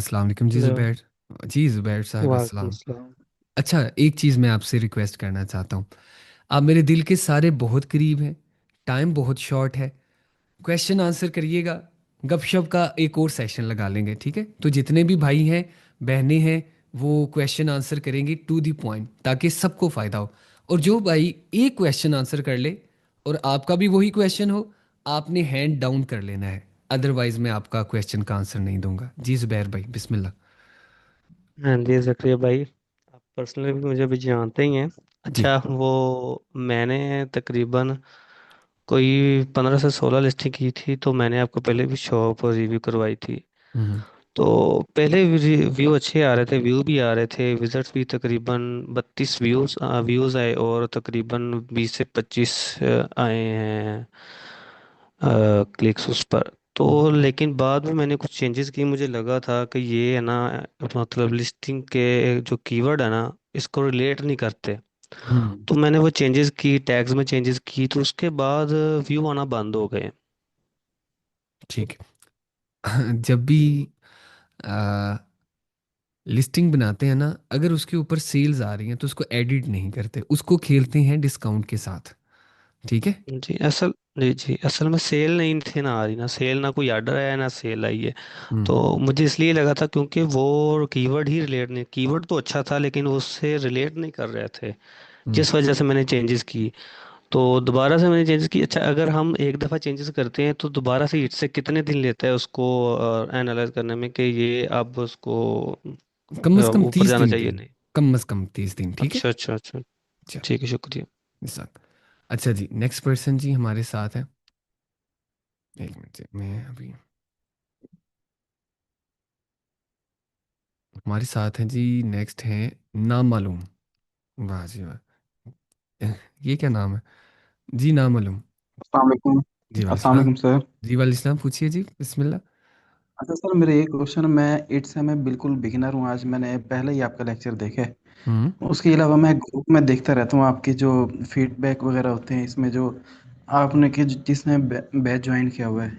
अस्सलाम वालेकुम जी हेलो। ज़ुबैर। जी ज़ुबैर साहब वालेकुम अस्सलाम। अस्सलाम। अच्छा, एक चीज़ मैं आपसे रिक्वेस्ट करना चाहता हूँ। आप मेरे दिल के सारे बहुत करीब हैं। टाइम बहुत शॉर्ट है। क्वेश्चन आंसर करिएगा। गपशप का एक और सेशन लगा लेंगे, ठीक है? तो जितने भी भाई हैं, बहनें हैं, वो क्वेश्चन आंसर करेंगे टू द पॉइंट, ताकि सबको फ़ायदा हो। और जो भाई एक क्वेश्चन आंसर कर ले और आपका भी वही क्वेश्चन हो, आपने हैंड डाउन कर लेना है। अदरवाइज मैं आपका क्वेश्चन का आंसर नहीं दूंगा। जी ज़ुबैर भाई, बिस्मिल्लाह। हाँ जी जकरिया भाई, आप पर्सनली भी मुझे भी जानते ही हैं। जी। अच्छा, वो मैंने तकरीबन कोई 15 से 16 लिस्टिंग की थी, तो मैंने आपको पहले भी शॉप रिव्यू करवाई थी। हम्म। तो पहले व्यू अच्छे आ रहे थे, व्यू भी आ रहे थे, विजिट्स भी तकरीबन 32 व्यूज आए और तकरीबन 20 से 25 आए हैं क्लिक्स उस पर। तो लेकिन बाद में मैंने कुछ चेंजेस किए, मुझे लगा था कि ये है ना, मतलब लिस्टिंग के जो कीवर्ड है ना, इसको रिलेट नहीं करते। हम्म। तो मैंने वो चेंजेस की, टैग्स में चेंजेस की, तो उसके बाद व्यू आना बंद हो गए। ठीक है। जब भी लिस्टिंग बनाते हैं ना, अगर उसके ऊपर सेल्स आ रही हैं तो उसको एडिट नहीं करते, उसको खेलते हैं डिस्काउंट के साथ। ठीक है। जी असल जी जी असल में सेल नहीं थी ना, आ रही ना सेल, ना कोई ऑर्डर आया ना सेल आई है। हम्म। तो मुझे इसलिए लगा था क्योंकि वो कीवर्ड ही रिलेट नहीं, कीवर्ड तो अच्छा था लेकिन उससे रिलेट नहीं कर रहे थे, हम्म। जिस वजह से मैंने चेंजेस की। तो दोबारा से मैंने चेंजेस की। अच्छा, अगर हम एक दफ़ा चेंजेस करते हैं तो दोबारा से इससे कितने दिन लेता है उसको एनालाइज करने में कि ये अब उसको कम से कम ऊपर 30 जाना दिन चाहिए की। नहीं? कम से कम 30 दिन, ठीक है। अच्छा अच्छा अच्छा। अच्छा। ठीक है, शुक्रिया। इस साथ। अच्छा जी, नेक्स्ट पर्सन जी हमारे साथ है। एक मिनट जी, मैं अभी हमारे साथ हैं जी। नेक्स्ट हैं नामालूम। वाह जी वाह। ये क्या नाम है? जी नामालूम। अस्सलाम वालेकुम। जी अस्सलाम वालेकुम। वालेकुम सर। जी वालेकुम, पूछिए जी, बिस्मिल्लाह। अच्छा सर, मेरे एक क्वेश्चन, मैं इट से मैं बिल्कुल बिगिनर हूँ। आज मैंने पहले ही आपका लेक्चर देखे। हम्म। उसके अलावा मैं ग्रुप में देखता रहता हूँ आपके जो फीडबैक वगैरह होते हैं, इसमें जो आपने कि जिसने बैच ज्वाइन किया हुआ है,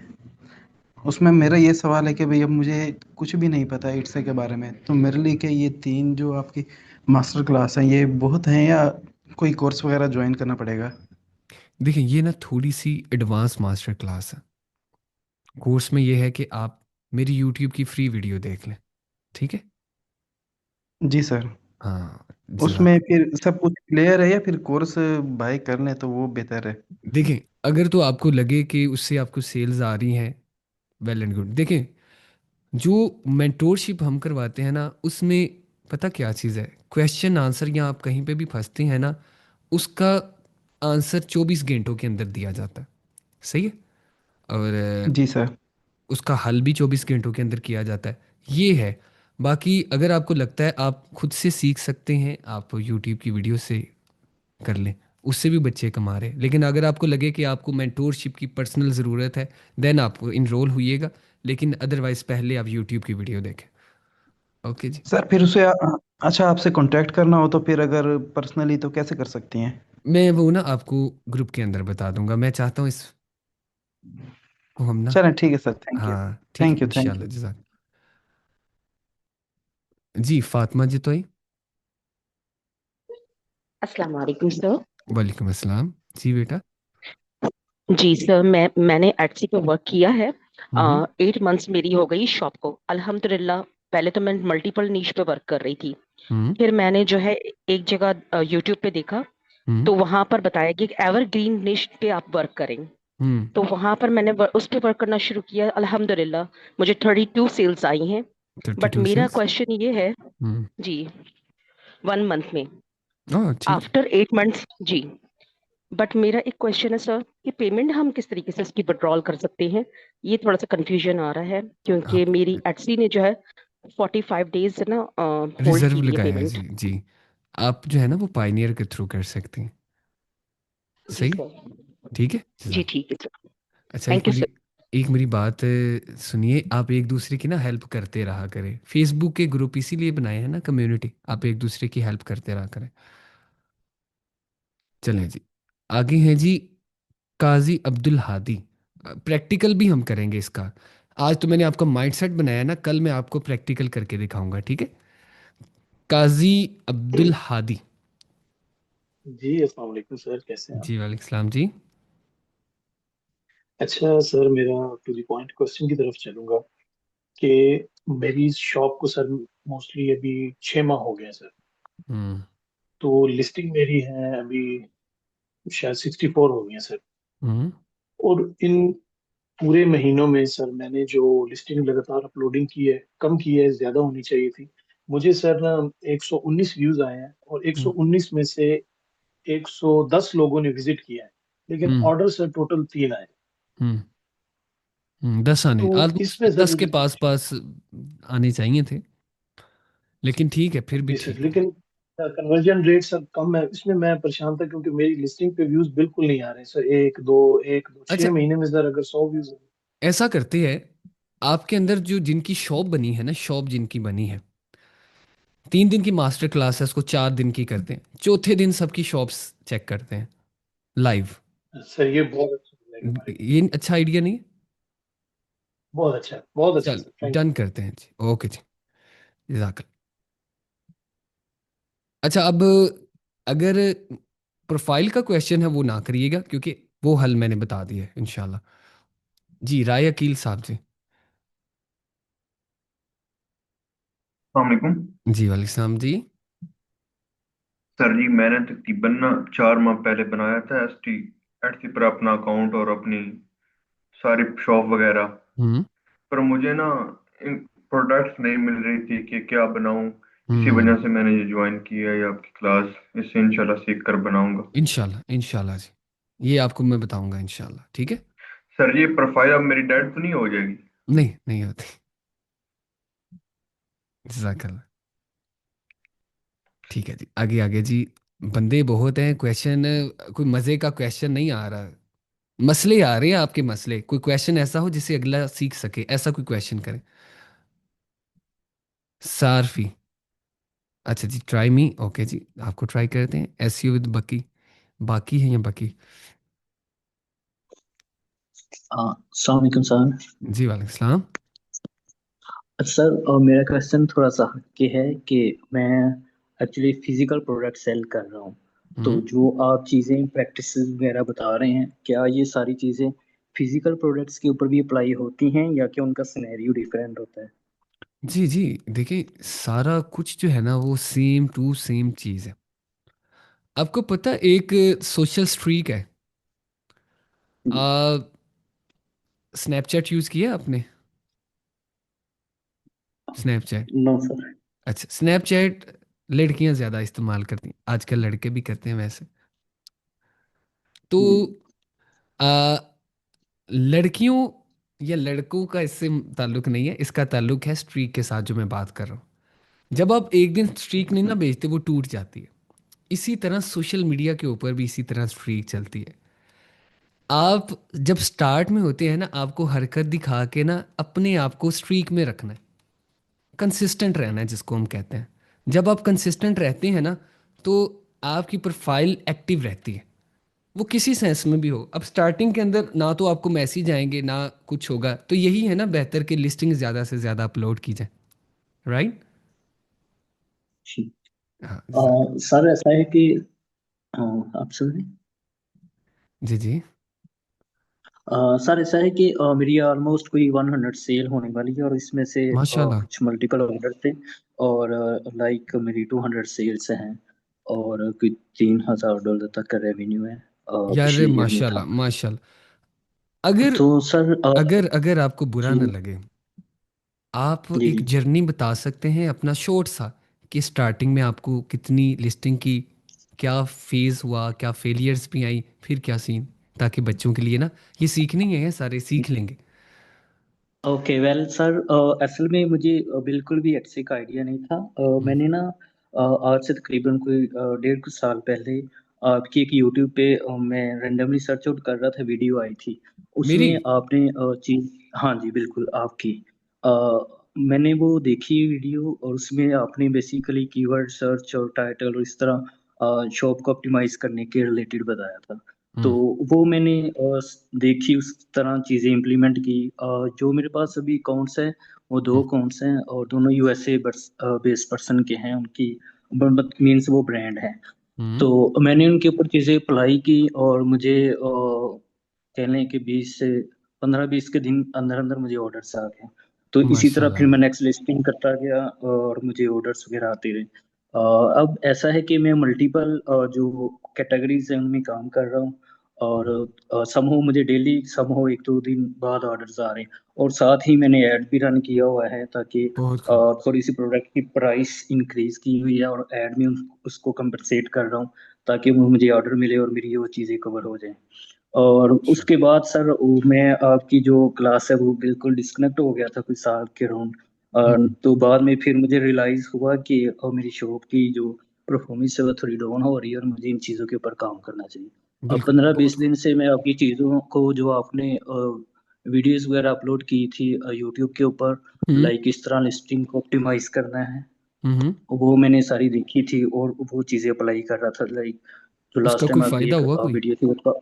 उसमें मेरा ये सवाल है कि भाई अब मुझे कुछ भी नहीं पता इट्स के बारे में, तो मेरे लिए क्या ये तीन जो आपकी मास्टर क्लास हैं ये बहुत हैं, या कोई कोर्स वगैरह ज्वाइन करना पड़ेगा? देखिए, ये ना थोड़ी सी एडवांस मास्टर क्लास है। कोर्स में ये है कि आप मेरी यूट्यूब की फ्री वीडियो देख लें, ठीक है। जी सर। हाँ, उसमें जजाक। फिर सब कुछ क्लियर है, या फिर कोर्स बाय कर लें तो वो बेहतर है? देखें, अगर तो आपको लगे कि उससे आपको सेल्स आ रही हैं, वेल एंड गुड। देखें, जो मेंटोरशिप हम करवाते हैं ना, उसमें पता क्या चीज़ है, क्वेश्चन आंसर, या आप कहीं पे भी फंसते हैं ना, उसका आंसर 24 घंटों के अंदर दिया जाता है। सही है। और जी सर। उसका हल भी 24 घंटों के अंदर किया जाता है। ये है। बाकी अगर आपको लगता है आप खुद से सीख सकते हैं, आप यूट्यूब की वीडियो से कर लें, उससे भी बच्चे कमा रहे हैं। लेकिन अगर आपको लगे कि आपको मेंटोरशिप की पर्सनल ज़रूरत है, देन आप इनरोल होइएगा। लेकिन अदरवाइज पहले आप यूट्यूब की वीडियो देखें। ओके जी। सर फिर उसे अच्छा, आपसे कांटेक्ट करना हो तो फिर अगर पर्सनली तो कैसे कर सकती हैं? मैं वो ना आपको ग्रुप के अंदर बता दूंगा। मैं चाहता हूँ इसको हम ना। चलें, ठीक है सर, थैंक यू। हाँ ठीक है, थैंक यू, थैंक इंशाल्लाह, यू। जज़ाक। जी फातिमा जी, तो ही। अस्सलाम वालेकुम सर। वालेकुम अस्सलाम। जी बेटा। जी सर, मैंने एटसी पे वर्क किया है। हम्म। 8 मंथ्स मेरी हो गई शॉप को, अल्हम्दुलिल्लाह। पहले तो मैं मल्टीपल नीश पे वर्क कर रही थी। हम्म। फिर मैंने जो है एक जगह यूट्यूब पे देखा, हम्म। तो वहां पर बताया कि एवरग्रीन निश पे आप वर्क करें। हम्म। तो वहां पर मैंने उस पे वर्क करना शुरू किया। अल्हम्दुलिल्लाह मुझे 32 सेल्स आई हैं। थर्टी बट टू मेरा सेल्स। क्वेश्चन ये है, हम्म। जी, 1 मंथ में, ओह ठीक है। After 8 months, ji. बट मेरा एक क्वेश्चन है सर, कि पेमेंट हम किस तरीके से इसकी विड्रॉल कर सकते हैं? ये थोड़ा सा कंफ्यूजन आ रहा है, क्योंकि आप मेरी एटसी ने जो है 45 डेज ना होल्ड की रिजर्व हुई है लगाया है पेमेंट। जी जी। आप जो है ना वो पाइनियर के थ्रू कर सकते हैं। जी सही है। सर। ठीक है, जी जज़ाक। ठीक है सर। अच्छा, थैंक यू सर। एक मेरी बात सुनिए। आप एक दूसरे की ना हेल्प करते रहा करें। फेसबुक के ग्रुप इसीलिए बनाए हैं ना, कम्युनिटी, आप एक दूसरे की हेल्प करते रहा करें। चलें जी, आगे हैं जी काजी अब्दुल हादी। प्रैक्टिकल भी हम करेंगे इसका। आज तो मैंने आपका माइंडसेट बनाया ना, कल मैं आपको प्रैक्टिकल करके दिखाऊंगा, ठीक है? काजी अब्दुल हादी। जी अस्सलाम वालेकुम सर, कैसे हैं आप? जी वालेकुम सलाम जी। अच्छा सर, मेरा टू द पॉइंट क्वेश्चन की तरफ चलूंगा कि मेरी शॉप को सर मोस्टली अभी 6 माह हो गए हैं सर। हम्म। तो लिस्टिंग मेरी है अभी शायद 64 हो गई है सर। हम्म। और इन पूरे महीनों में सर मैंने जो लिस्टिंग लगातार अपलोडिंग की है, कम की है, ज्यादा होनी चाहिए थी। मुझे सर ना 119 व्यूज आए हैं और हम्म। 119 में से 110 लोगों ने विजिट किया है, लेकिन हम्म। ऑर्डर सर टोटल 3 आए। हम्म। 10 आने, तो ऑलमोस्ट इसमें सर 10 के मुझे पास कुछ पास आने चाहिए थे, लेकिन ठीक है, फिर भी जी सर, ठीक है। लेकिन कन्वर्जन रेट सर कम है। इसमें मैं परेशान था क्योंकि मेरी लिस्टिंग पे व्यूज बिल्कुल नहीं आ रहे सर। एक दो अच्छा, 6 महीने में सर अगर 100 व्यूज। ऐसा करते हैं, आपके अंदर जो जिनकी शॉप बनी है ना, शॉप जिनकी बनी है, 3 दिन की मास्टर क्लास है, उसको 4 दिन की करते हैं, चौथे दिन सबकी शॉप्स चेक करते हैं लाइव। सर ये बहुत अच्छा रहेगा हमारे लिए। ये अच्छा आइडिया नहीं है? बहुत अच्छा चल, सर, थैंक डन यू। करते हैं जी, ओके जी, जज़ाकल्लाह। अच्छा, अब अगर प्रोफाइल का क्वेश्चन है वो ना करिएगा, क्योंकि वो हल मैंने बता दिया है इंशाल्लाह। जी, राय अकील साहब जी। वालेकुम जी वालेकुम सलाम जी। सर जी। मैंने तकरीबन ना 4 माह पहले बनाया था एस टी पर अपना अकाउंट और अपनी सारी शॉप वगैरह। हम्म। पर मुझे ना प्रोडक्ट्स नहीं मिल रही थी कि क्या बनाऊं। इसी हम्म। वजह से मैंने ये ज्वाइन किया है आपकी क्लास। इससे इंशाल्लाह सीख कर बनाऊंगा। इंशाल्लाह इंशाल्लाह जी, ये आपको मैं बताऊंगा इंशाल्लाह, ठीक है? सर ये प्रोफाइल अब मेरी डेड तो नहीं हो जाएगी? नहीं, नहीं होती। जज़ाकल्लाह। ठीक है जी, आगे आगे जी। बंदे बहुत हैं, क्वेश्चन कोई मज़े का क्वेश्चन नहीं आ रहा। मसले आ रहे हैं आपके, मसले। कोई क्वेश्चन ऐसा हो जिससे अगला सीख सके, ऐसा कोई क्वेश्चन करें। सारफी। अच्छा जी, ट्राई मी, ओके जी, आपको ट्राई करते हैं। एस यू विद बकी, बाकी है या बकी? अस्सलाम वालेकुम सर। जी वालेकुम सलाम। अच्छा सर, मेरा क्वेश्चन थोड़ा सा हटके है कि मैं एक्चुअली फिजिकल प्रोडक्ट सेल कर रहा हूँ। तो हम्म। जो आप चीज़ें प्रैक्टिस वगैरह बता रहे हैं, क्या ये सारी चीज़ें फिजिकल प्रोडक्ट्स के ऊपर भी अप्लाई होती हैं या कि उनका सिनेरियो डिफरेंट होता है? जी जी, देखिए, सारा कुछ जो है ना वो सेम टू सेम चीज़ है। आपको पता है, एक सोशल स्ट्रीक है। जी। स्नैपचैट यूज़ किया आपने? स्नैपचैट। No sir. अच्छा, स्नैपचैट लड़कियां ज़्यादा इस्तेमाल करती हैं, आजकल लड़के भी करते हैं वैसे। तो जी। आ, लड़कियों या लड़कों का इससे ताल्लुक नहीं है, इसका ताल्लुक है स्ट्रीक के साथ जो मैं बात कर रहा हूँ। जब आप एक दिन स्ट्रीक नहीं ना भेजते, वो टूट जाती है। इसी तरह सोशल मीडिया के ऊपर भी इसी तरह स्ट्रीक चलती है। आप जब स्टार्ट में होते हैं ना, आपको हरकत दिखा के ना अपने आप को स्ट्रीक में रखना है, कंसिस्टेंट रहना है, जिसको हम कहते हैं। जब आप कंसिस्टेंट रहते हैं ना, तो आपकी प्रोफाइल एक्टिव रहती है, वो किसी सेंस में भी हो। अब स्टार्टिंग के अंदर ना तो आपको मैसेज आएंगे ना कुछ होगा, तो यही है ना, बेहतर कि लिस्टिंग ज़्यादा से ज़्यादा अपलोड की जाए, राइट? जी। हाँ, सर ऐसा है कि आप सुन रहे हैं? जी जी। सर ऐसा है कि मेरी ऑलमोस्ट कोई 100 सेल होने वाली है और इसमें से माशाल्लाह। कुछ मल्टीपल ऑर्डर थे। और लाइक मेरी 200 सेल्स हैं और कोई $3,000 तक का रेवेन्यू है यार पिछले ईयर में था। माशाल्लाह माशाल्लाह। अगर तो सर अगर अगर आपको बुरा जी। ना लगे, आप जी एक जी। जर्नी बता सकते हैं अपना शॉर्ट सा, कि स्टार्टिंग में आपको कितनी लिस्टिंग की, क्या फेज़ हुआ, क्या फेलियर्स भी आई, फिर क्या सीन, ताकि बच्चों के लिए ना, ये सीखनी है, सारे सीख लेंगे। ओके वेल सर, असल में मुझे बिल्कुल भी एक्से का आइडिया नहीं था। हम्म। मैंने ना आज से तकरीबन कोई 1.5 साल पहले आपकी एक यूट्यूब पे मैं रेंडमली सर्च आउट कर रहा था, वीडियो आई थी। मेरी। उसमें आपने चीज, हाँ जी बिल्कुल आपकी, अ, मैंने वो देखी वीडियो और उसमें आपने बेसिकली कीवर्ड सर्च और टाइटल और इस तरह शॉप को ऑप्टिमाइज करने के रिलेटेड बताया था। तो हम्म। वो मैंने देखी, उस तरह चीज़ें इम्प्लीमेंट की। जो मेरे पास अभी अकाउंट्स हैं वो दो हम्म। अकाउंट्स हैं, और दोनों यूएसए बेस्ड पर्सन के हैं। उनकी मीन्स वो ब्रांड है। हम्म। तो मैंने उनके ऊपर चीज़ें अप्लाई की, और मुझे कह लें कि 15-20 के दिन अंदर अंदर मुझे ऑर्डर्स आ गए। तो इसी तरह माशाल्लाह। फिर मैं नेक्स्ट लिस्टिंग करता गया, और मुझे ऑर्डर्स वगैरह आते रहे। अब ऐसा है कि मैं मल्टीपल जो कैटेगरीज हैं उनमें काम कर रहा हूँ, और समहो मुझे डेली समहो 1-2 दिन बाद ऑर्डर्स आ रहे हैं। और साथ ही मैंने ऐड भी रन किया हुआ है, ताकि बहुत खूब। थोड़ी सी प्रोडक्ट की प्राइस इंक्रीज की हुई है, और ऐड में उसको कंपनसेट कर रहा हूँ, ताकि वो मुझे ऑर्डर मिले और मेरी वो चीज़ें कवर हो जाएं। और अच्छा। उसके बाद सर मैं आपकी जो क्लास है वो बिल्कुल डिस्कनेक्ट हो गया था कुछ साल के अराउंड। हम्म। तो बाद में फिर मुझे रियलाइज हुआ कि मेरी शॉप की जो परफॉर्मेंस है वो थोड़ी डाउन हो रही है, और मुझे इन चीज़ों के ऊपर काम करना चाहिए। अब बिल्कुल, पंद्रह बहुत बीस खूब। दिन से मैं आपकी चीज़ों को, जो आपने वीडियोस वगैरह अपलोड की थी यूट्यूब के ऊपर, हम्म। लाइक किस तरह लिस्टिंग को ऑप्टिमाइज करना है, हम्म। वो मैंने सारी देखी थी, और वो चीज़ें अप्लाई कर रहा था। लाइक जो उसका लास्ट टाइम कोई आपकी फायदा एक हुआ कोई? वीडियो थी उसका,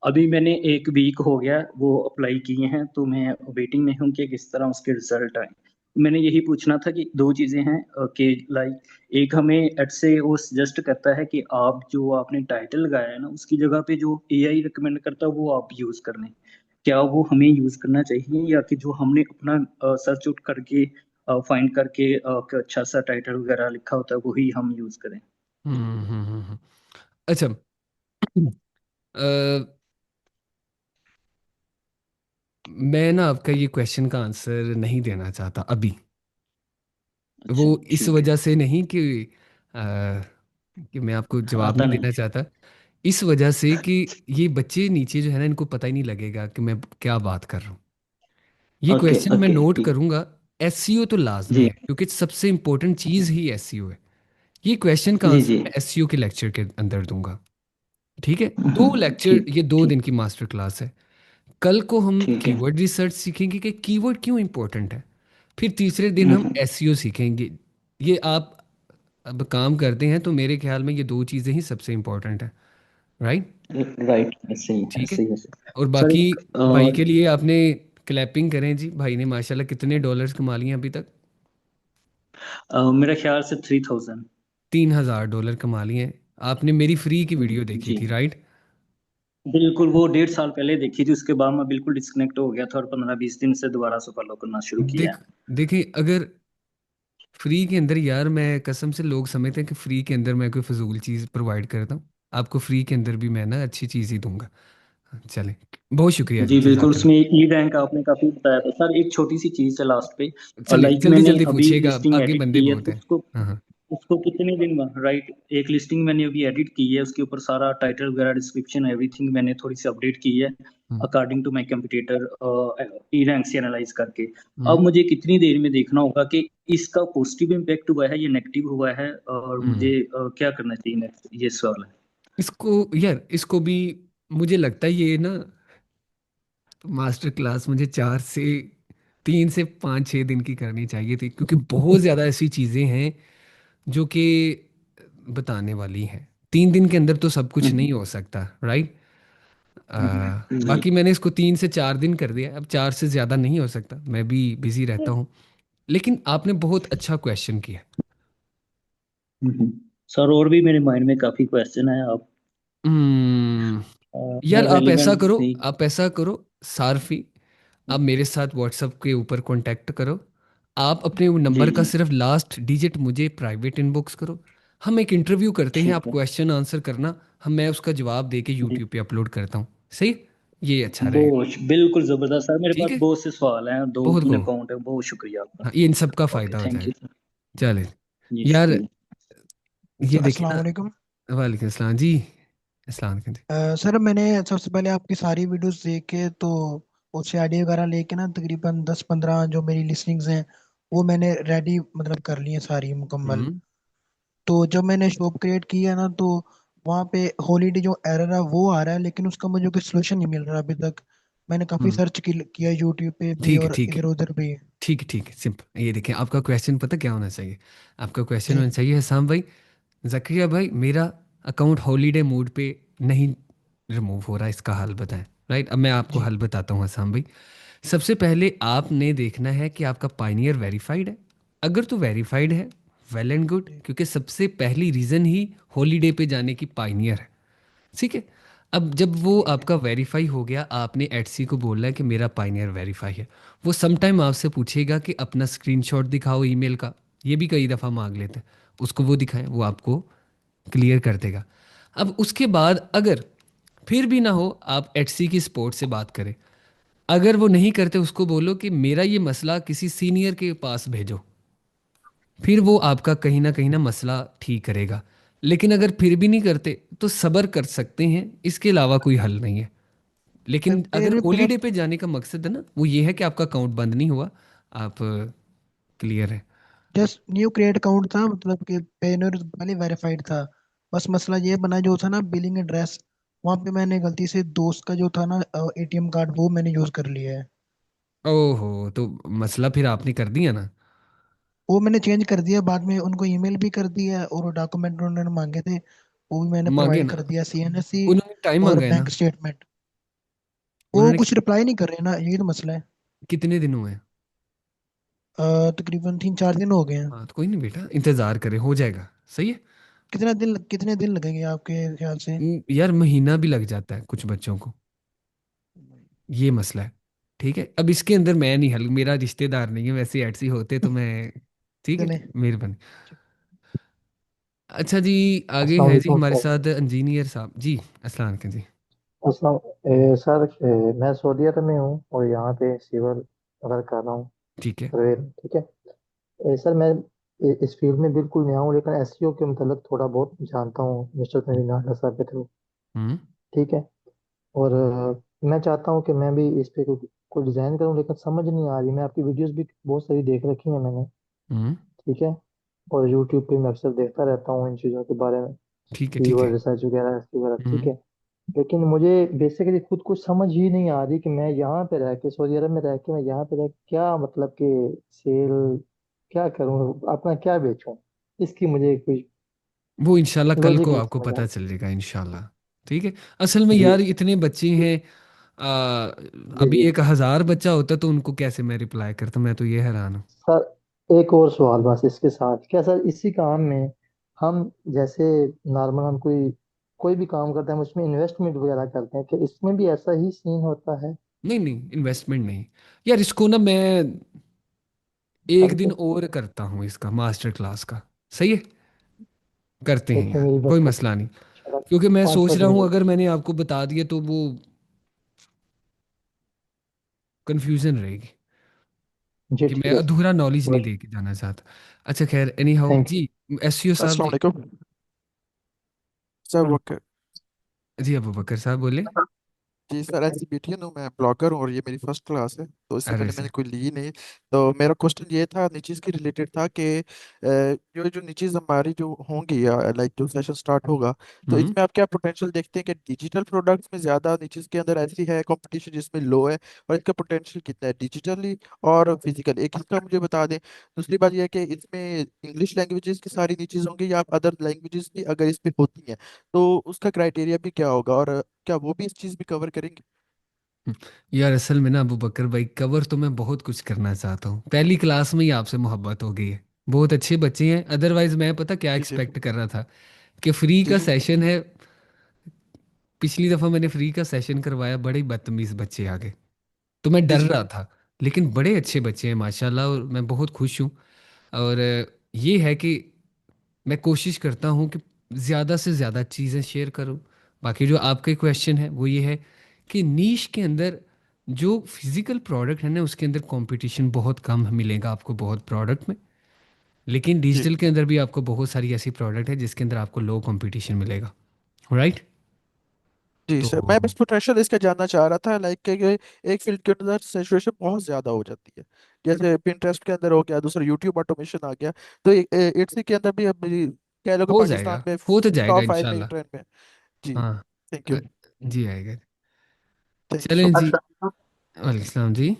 अभी मैंने 1 वीक हो गया वो अप्लाई किए हैं, तो मैं वेटिंग में हूँ कि किस तरह उसके रिजल्ट आए। मैंने यही पूछना था कि दो चीज़ें हैं, कि लाइक एक हमें एड से वो सजेस्ट करता है कि आप जो आपने टाइटल लगाया है ना, उसकी जगह पे जो एआई रिकमेंड करता है वो आप यूज़ कर लें। क्या वो हमें यूज़ करना चाहिए, या कि जो हमने अपना सर्च आउट करके फाइंड करके कि अच्छा सा टाइटल वगैरह लिखा होता है वही हम यूज़ करें? अच्छा। अ, मैं ना आपका ये क्वेश्चन का आंसर नहीं देना चाहता अभी। वो अच्छा, इस ठीक है। वजह से नहीं अ, कि मैं आपको जवाब आता नहीं नहीं। देना चाहता। इस वजह से कि ये बच्चे नीचे जो है ना, इनको पता ही नहीं लगेगा कि मैं क्या बात कर रहा हूँ। ये ओके, क्वेश्चन मैं ओके, नोट ठीक। करूंगा। एसईओ तो लाजमी जी, है, क्योंकि सबसे इंपॉर्टेंट चीज़ ही एसईओ है। ये क्वेश्चन का जी, आंसर जी। मैं एसईओ के लेक्चर के अंदर दूंगा। ठीक है, दो लेक्चर, ठीक, ये दो ठीक, दिन की मास्टर क्लास है। कल को हम ठीक है। कीवर्ड रिसर्च सीखेंगे कि कीवर्ड क्यों इंपॉर्टेंट है। फिर तीसरे दिन हम हम्म, एसईओ सीखेंगे। ये आप अब काम करते हैं तो मेरे ख्याल में ये दो चीज़ें ही सबसे इंपॉर्टेंट है। राइट। राइट, ऐसे ही, ठीक है। ऐसे ही, ऐसे। और सर बाकी एक भाई के लिए आपने क्लैपिंग करें जी। भाई ने माशाल्लाह कितने डॉलर्स कमा लिए हैं अभी तक? मेरा ख्याल से 3000। $3,000 कमा लिए हैं। आपने मेरी फ्री की वीडियो देखी जी, थी, राइट? बिल्कुल। वो 1.5 साल पहले देखी थी, उसके बाद मैं बिल्कुल डिस्कनेक्ट हो गया था, और 15-20 दिन से दोबारा से फॉलो करना शुरू किया देख है। देखिए, अगर फ्री के अंदर, यार मैं कसम से, लोग समझते हैं कि फ्री के अंदर मैं कोई फजूल चीज़ प्रोवाइड करता हूँ। आपको फ्री के अंदर भी मैं ना अच्छी चीज़ ही दूंगा। चलें। बहुत शुक्रिया जी, जी बिल्कुल, जज़ाकल्लाह। उसमें ई बैंक आपने काफी बताया था सर। एक छोटी सी चीज है लास्ट पे, चलिए, लाइक जल्दी मैंने जल्दी अभी पूछिएगा, लिस्टिंग आगे एडिट बंदे की है, बहुत तो हैं। उसको हाँ हाँ। उसको कितने दिन बाद, राइट, एक लिस्टिंग मैंने अभी एडिट की है, उसके ऊपर सारा टाइटल वगैरह डिस्क्रिप्शन एवरीथिंग मैंने थोड़ी सी अपडेट की है, hmm. According to my competitor, E rank से एनालाइज करके। अब हम्म। मुझे कितनी देर में देखना होगा कि इसका पॉजिटिव इम्पैक्ट हुआ है या नेगेटिव हुआ है, और हम्म। मुझे क्या करना चाहिए नेक्स्ट, ये सवाल है। इसको, यार इसको भी मुझे लगता है ये ना, मास्टर क्लास मुझे 3 से 5 6 दिन की करनी चाहिए थी, क्योंकि बहुत ज़्यादा ऐसी चीज़ें हैं जो कि बताने वाली हैं। 3 दिन के अंदर तो सब कुछ नहीं हो सकता, राइट? जी। बाकी मैंने इसको 3 से 4 दिन कर दिया। अब 4 से ज़्यादा नहीं हो सकता, मैं भी बिजी रहता हूँ। लेकिन आपने बहुत अच्छा क्वेश्चन किया। सर और भी मेरे माइंड में काफी क्वेश्चन है, आप हम्म, यार अगर रेलिवेंट सही। आप ऐसा करो, सारफी, आप मेरे साथ व्हाट्सएप के ऊपर कांटेक्ट करो। आप अपने वो जी, नंबर का जी, सिर्फ लास्ट डिजिट मुझे प्राइवेट इनबॉक्स करो। हम एक इंटरव्यू करते हैं, ठीक आप है। क्वेश्चन आंसर करना। मैं उसका जवाब दे के जी, यूट्यूब पे अपलोड करता हूँ। सही? ये अच्छा रहेगा। बहुत बिल्कुल जबरदस्त सर, मेरे ठीक पास है। बहुत से सवाल हैं, दो बहुत तीन खूब। अकाउंट है, बहुत शुक्रिया आपका। हाँ, ये इन सब का ओके, फायदा हो थैंक जाएगा। You sir. चले। जी यार, शुक्रिया। ये देखिए अस्सलाम ना। वालेकुम। वालेकुम अस्सलाम जी। अस्सलाम वालेकुम जी। सर मैंने सबसे पहले आपकी सारी वीडियोस देखे, तो उससे आइडिया वगैरह लेके ना तकरीबन 10-15 जो मेरी लिसनिंग्स हैं वो मैंने रेडी मतलब कर ली हैं सारी मुकम्मल। हम्म। तो जब मैंने शॉप क्रिएट की है ना, तो वहाँ पे हॉलीडे जो एरर है वो आ रहा है, लेकिन उसका मुझे कोई सोल्यूशन नहीं मिल रहा अभी तक। मैंने काफ़ी हम्म। सर्च किया यूट्यूब पे भी ठीक है, और ठीक है, इधर उधर भी। ठीक है, ठीक है, सिंपल। ये देखें, आपका क्वेश्चन पता क्या होना चाहिए? आपका क्वेश्चन जी। होना चाहिए, हसाम भाई, जकरिया भाई, मेरा अकाउंट हॉलीडे मोड पे नहीं रिमूव हो रहा है, इसका हल बताएं। राइट, अब मैं आपको जी हल बताता हूँ हसन भाई। सबसे पहले आपने देखना है कि आपका पाइनियर वेरीफाइड है। अगर तो वेरीफाइड है, वेल एंड गुड, जी क्योंकि सबसे पहली रीज़न ही हॉलीडे पे जाने की पाइनियर है। ठीक है। अब जब वो ठीक है। आपका वेरीफाई हो गया, आपने एटसी को बोलना है कि मेरा पाइनियर वेरीफाई है। वो समटाइम आपसे पूछेगा कि अपना स्क्रीनशॉट दिखाओ ईमेल का। ये भी कई दफ़ा मांग लेते हैं। उसको वो दिखाएं, वो आपको क्लियर कर देगा। अब उसके बाद अगर फिर भी ना हो, आप एटसी की सपोर्ट से बात करें। अगर वो नहीं करते, उसको बोलो कि मेरा ये मसला किसी सीनियर के पास भेजो। फिर वो आपका कहीं ना मसला ठीक करेगा। लेकिन अगर फिर भी नहीं करते तो सब्र कर सकते हैं, इसके अलावा कोई हल नहीं है। लेकिन अगर मेरे मेरा हॉलीडे पे जाने का मकसद है ना, वो ये है कि आपका अकाउंट बंद नहीं हुआ, आप क्लियर है। जस्ट न्यू क्रिएट अकाउंट था, मतलब कि पेनर पहले वेरीफाइड था। बस मसला ये बना जो था ना बिलिंग एड्रेस, वहाँ पे मैंने गलती से दोस्त का जो था ना एटीएम कार्ड वो मैंने यूज कर लिया है। ओहो, तो मसला फिर आपने कर दिया ना। वो मैंने चेंज कर दिया, बाद में उनको ईमेल भी कर दिया, और डॉक्यूमेंट उन्होंने मांगे थे वो भी मैंने मांगे प्रोवाइड ना, कर दिया, सीएनएससी उन्होंने टाइम और मांगा है बैंक ना। स्टेटमेंट। वो उन्होंने कुछ रिप्लाई नहीं कर रहे ना, यही तो मसला है। कितने दिन हुए हैं? तकरीबन 3-4 दिन हो गए हैं। हाँ तो कोई नहीं बेटा, इंतज़ार करें, हो जाएगा। सही है। कितने दिन लगेंगे आपके ख्याल से? यार महीना भी लग जाता है कुछ बच्चों को, ये मसला है। ठीक है, अब इसके अंदर मैं नहीं हल, मेरा रिश्तेदार नहीं है, वैसे ऐसी होते तो मैं। ठीक है, चले। मेहरबानी। अच्छा जी, आगे अस्सलाम है जी वालेकुम हमारे सर। साथ इंजीनियर साहब जी। अस्सलाम वालेकुम जी। अस्सलाम सर, मैं सऊदी अरब में हूँ और यहाँ पे सिविल वर्क कर रहा हूँ, ठीक है। सर्वेयर। ठीक है। सर मैं इस फील्ड में बिल्कुल नया हूँ, लेकिन एसईओ के मतलब थोड़ा बहुत जानता हूँ मिस्टर नवीन नाडा साहब के थ्रू। हम्म। ठीक है। और मैं चाहता हूँ कि मैं भी इस पे कोई डिज़ाइन करूँ, लेकिन समझ नहीं आ रही। मैं आपकी वीडियोस भी बहुत सारी देख रखी हैं मैंने। हम्म। ठीक है। और यूट्यूब पे मैं अक्सर देखता रहता हूँ इन चीज़ों के बारे में, ठीक है, ठीक कीवर्ड है। रिसर्च वगैरह इसके वगैरह। ठीक हम्म। है। लेकिन मुझे बेसिकली खुद को समझ ही नहीं आ रही कि मैं यहाँ पे रह के, सऊदी अरब में रह के, मैं यहाँ पे रह के क्या मतलब कि सेल क्या करूँ, अपना क्या बेचूं, इसकी मुझे कोई वो इंशाल्लाह कल लॉजिक को नहीं आपको समझ आ पता चलेगा इंशाल्लाह। ठीक है। असल में जी यार इतने बच्चे हैं, जी अभी जी। 1,000 बच्चा होता तो उनको कैसे मैं रिप्लाई करता, मैं तो ये हैरान हूँ। सर एक और सवाल बस इसके साथ, क्या सर इसी काम में हम जैसे नॉर्मल हम कोई कोई भी काम करते हैं, हम उसमें इन्वेस्टमेंट वगैरह करते हैं, कि इसमें भी ऐसा ही सीन होता है? नहीं नहीं, इन्वेस्टमेंट नहीं। यार इसको ना मैं एक दिन करते और करता हूँ इसका मास्टर क्लास का। सही है, करते हैं इसमें यार, मेरी बस कोई का मसला नहीं। शायद क्योंकि मैं पाँच सोच छः रहा दिन हूँ में। अगर मैंने आपको बता दिया तो वो कंफ्यूजन रहेगी, जी कि मैं ठीक है सर। अधूरा नॉलेज नहीं बस दे के जाना चाहता। अच्छा खैर, एनी हाउ थैंक जी। एसईओ साहब अस्सलाम जी। वालेकुम सर। वक्त जी अबू बकर साहब बोले। जी सर, ऐसी बीटीएन हूँ, मैं ब्लॉगर हूँ और ये मेरी फर्स्ट क्लास है, तो इससे अरे पहले मैंने सर। कोई ली नहीं। तो मेरा क्वेश्चन ये था, निचीज़ की रिलेटेड था कि जो जो निचीज़ हमारी जो होंगी या लाइक जो सेशन स्टार्ट होगा, तो हम्म। इसमें आप क्या पोटेंशियल देखते हैं कि डिजिटल प्रोडक्ट्स में ज़्यादा निचीज़ के अंदर ऐसी है कंपटीशन जिसमें लो है, और इसका पोटेंशियल कितना है डिजिटली और फिजिकल? एक इसका मुझे बता दें। दूसरी बात यह है कि इसमें इंग्लिश लैंग्वेजेस की सारी निचीज़ होंगी या अदर लैंग्वेजेस भी अगर इस पे होती हैं, तो उसका क्राइटेरिया भी क्या होगा, और क्या वो भी इस चीज़ भी कवर करेंगे? हम्म। यार असल में ना अबू बकर भाई, कवर तो मैं बहुत कुछ करना चाहता हूँ, पहली क्लास में ही आपसे मोहब्बत हो गई है। बहुत अच्छे बच्चे हैं, अदरवाइज मैं पता क्या जी जी एक्सपेक्ट कर रहा था कि फ्री जी का जी सेशन है। पिछली दफ़ा मैंने फ्री का सेशन करवाया, बड़े बदतमीज बच्चे आ गए, तो मैं जी डर जी रहा था। लेकिन बड़े अच्छे बच्चे हैं माशाल्लाह, और मैं बहुत खुश हूँ। और ये है कि मैं कोशिश करता हूँ कि ज़्यादा से ज़्यादा चीज़ें शेयर करूँ। बाकी जो आपके क्वेश्चन है वो ये है कि नीश के अंदर जो फिज़िकल प्रोडक्ट है ना, उसके अंदर कंपटीशन बहुत कम मिलेगा आपको, बहुत प्रोडक्ट में। लेकिन जी डिजिटल के अंदर भी आपको बहुत सारी ऐसी प्रोडक्ट है जिसके अंदर आपको लो कंपटीशन मिलेगा। राइट। जी तो सर, मैं बस पोटेंशियल इसका जानना चाह रहा था, लाइक कि एक फील्ड के अंदर सेचुरेशन बहुत ज़्यादा हो जाती है, जैसे पिंटरेस्ट के अंदर हो गया, दूसरा यूट्यूब ऑटोमेशन आ गया, तो इट्स के अंदर भी अब कह लो कि हो जाएगा, पाकिस्तान में हो तो जाएगा टॉप 5 में इंशाल्लाह। ट्रेंड में। जी। हाँ। Thank a, you. जी आएगा। थैंक यू सो चलें जी। मच। वालेकुम सलाम जी।